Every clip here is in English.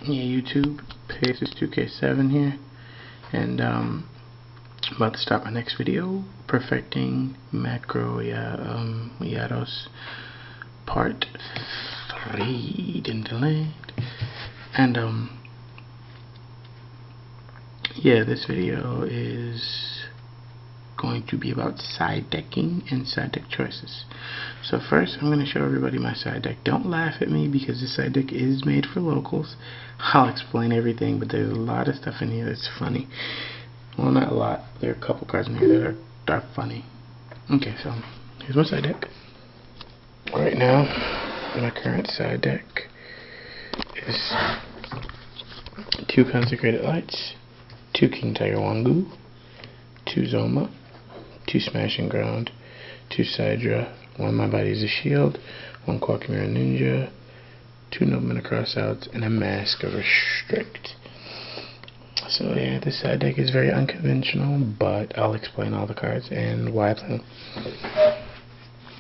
Yeah, YouTube, Pace is 2K7 here, and I'm about to start my next video, perfecting macro, Eatos part 3, didn't land, and yeah, this video is going to be about side decking and side deck choices. So first, I'm going to show everybody my side deck. Don't laugh at me because this side deck is made for locals. I'll explain everything, but there's a lot of stuff in here that's funny. Well, not a lot. There are a couple cards in here that are funny. Okay, so here's my side deck. Right now, my current side deck is 2 Consecrated Lights, 2 King Tiger Wangu, 2 Zoma, 2 Smashing Ground, 2 Sidra, 1 My Body is a Shield, 1 Quackmere Ninja, 2 Nobleman Crossouts, and a Mask of Restrict. So yeah, this side deck is very unconventional, but I'll explain all the cards and why I play them.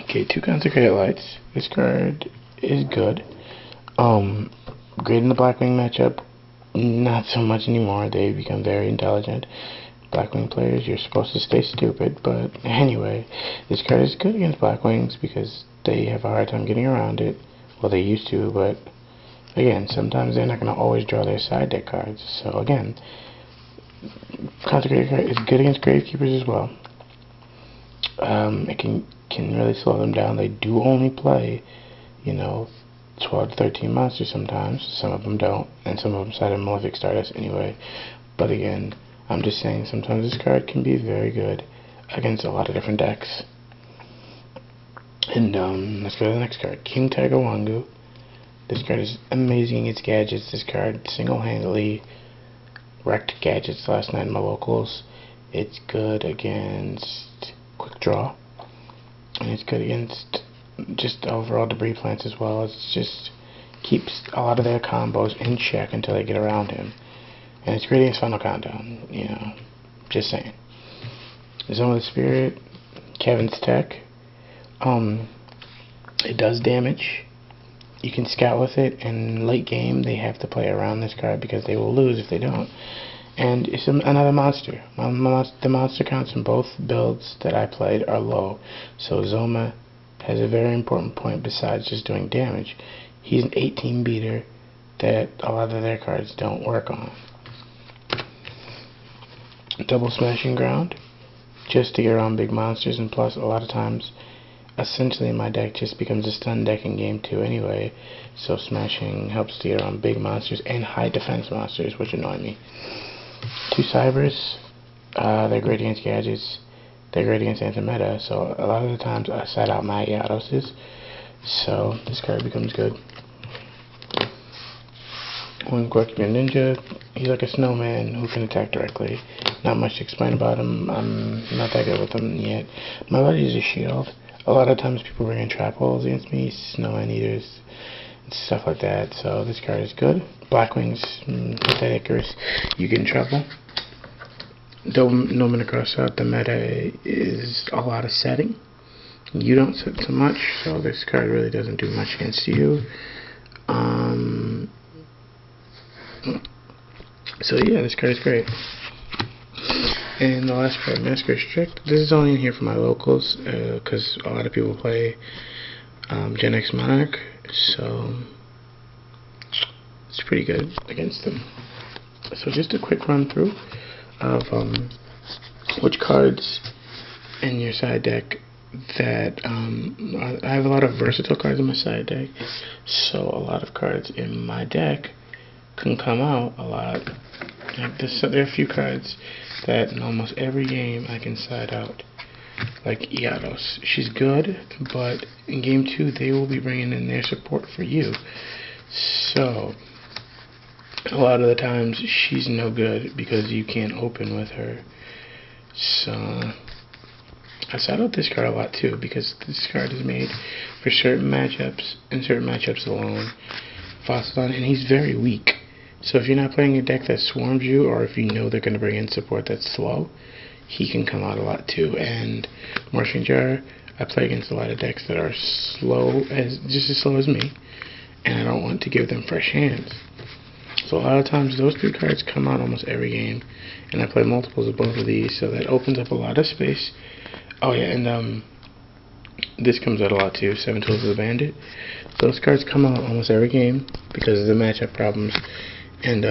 Okay, 2 Consecrated Lights. This card is good. Great in the Blackwing matchup. Not so much anymore. They've become very intelligent. Blackwing players, you're supposed to stay stupid, but anyway, this card is good against Blackwings because they have a hard time getting around it. Well, they used to, but again, sometimes they're not going to always draw their side deck cards. So again, Consecrated card is good against Gravekeepers as well. It can really slow them down. They do only play, 12 to 13 monsters sometimes. Some of them don't, and some of them side of Malefic Stardust anyway. But again, I'm just saying sometimes this card can be very good against a lot of different decks. And let's go to the next card, King Tiger Wangu. This card is amazing against gadgets. This card single-handedly wrecked gadgets last night in my locals. It's good against quick draw, and it's good against just overall debris plants as well. It just keeps a lot of their combos in check until they get around him. And it's great against Final Countdown, just saying. Zone of the Spirit, Kevin's Tech. It does damage. You can scout with it, and late game they have to play around this card because they will lose if they don't. And it's another monster. The monster counts in both builds that I played are low. So Zoma has a very important point besides just doing damage. He's an 18 beater that a lot of their cards don't work on. Double Smashing Ground, just to get around big monsters, and plus a lot of times, essentially my deck just becomes a stun deck in game 2 anyway, so smashing helps to get around big monsters and high defense monsters, which annoy me. 2 Cybers, they're great against gadgets, they're great against anti-meta, so a lot of the times I side out my Eatoses, so this card becomes good. 1 Quackmere Ninja, he's like a snowman who can attack directly. Not much to explain about him. I'm not that good with him yet. My Body is a Shield. A lot of times people bring in trap holes against me, snow eaters, and stuff like that. So this card is good. Blackwings, pathetic, you get in trouble. Nobleman Crossout, the meta is a lot of setting. You don't set so much, so this card really doesn't do much against you. So yeah, this card is great. And the last card, Mask of Restrict. This is only in here for my locals, because a lot of people play Gen X Monarch, so it's pretty good against them. So just a quick run through of which cards in your side deck that I have a lot of versatile cards in my side deck, so a lot of cards in my deck can come out a lot. Like this, there are a few cards that in almost every game I can side out, like Eatos. She's good, but in game 2 they will be bringing in their support for you. So a lot of the times she's no good because you can't open with her. So I side out this card a lot too because this card is made for certain matchups and certain matchups alone. Fossilon, and he's very weak. So if you're not playing a deck that swarms you, or if you know they're going to bring in support that's slow, he can come out a lot too. And Martian Jar, I play against a lot of decks that are slow, just as slow as me, and I don't want to give them fresh hands. So a lot of times those 3 cards come out almost every game, and I play multiples of both of these, so that opens up a lot of space. Oh yeah, and this comes out a lot too, 7 Tools of the Bandit. Those cards come out almost every game because of the matchup problems, and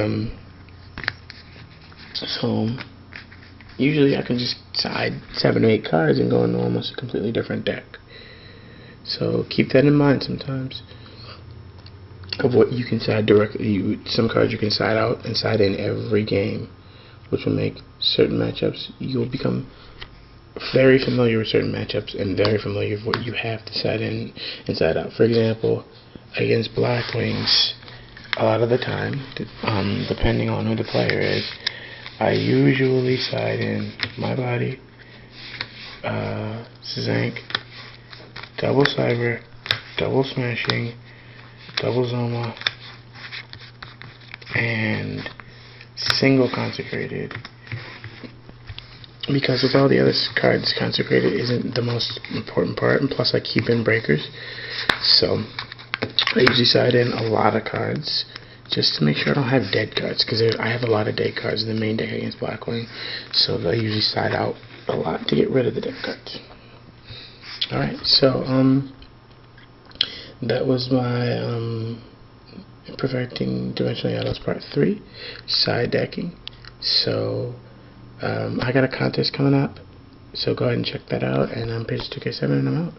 so usually I can just side 7 or 8 cards and go into almost a completely different deck. So keep that in mind sometimes of what you can side directly. Some cards you can side out and side in every game, which will make certain matchups, you'll become very familiar with certain matchups and very familiar with what you have to side in and side out. For example, against Black Wings, a lot of the time, depending on who the player is, I usually side in my body, Zank, double Cyber, double Smashing, double Zoma, and single Consecrated. Because with all the other cards, Consecrated isn't the most important part, and plus I keep in breakers. So I usually side in a lot of cards just to make sure I don't have dead cards, because I have a lot of dead cards in the main deck against Blackwing. So I usually side out a lot to get rid of the dead cards. Alright, so that was my Perfecting Dimensional Eatos Part 3, side decking. So I got a contest coming up, so go ahead and check that out, and I'm Page 2K7 and I'm out.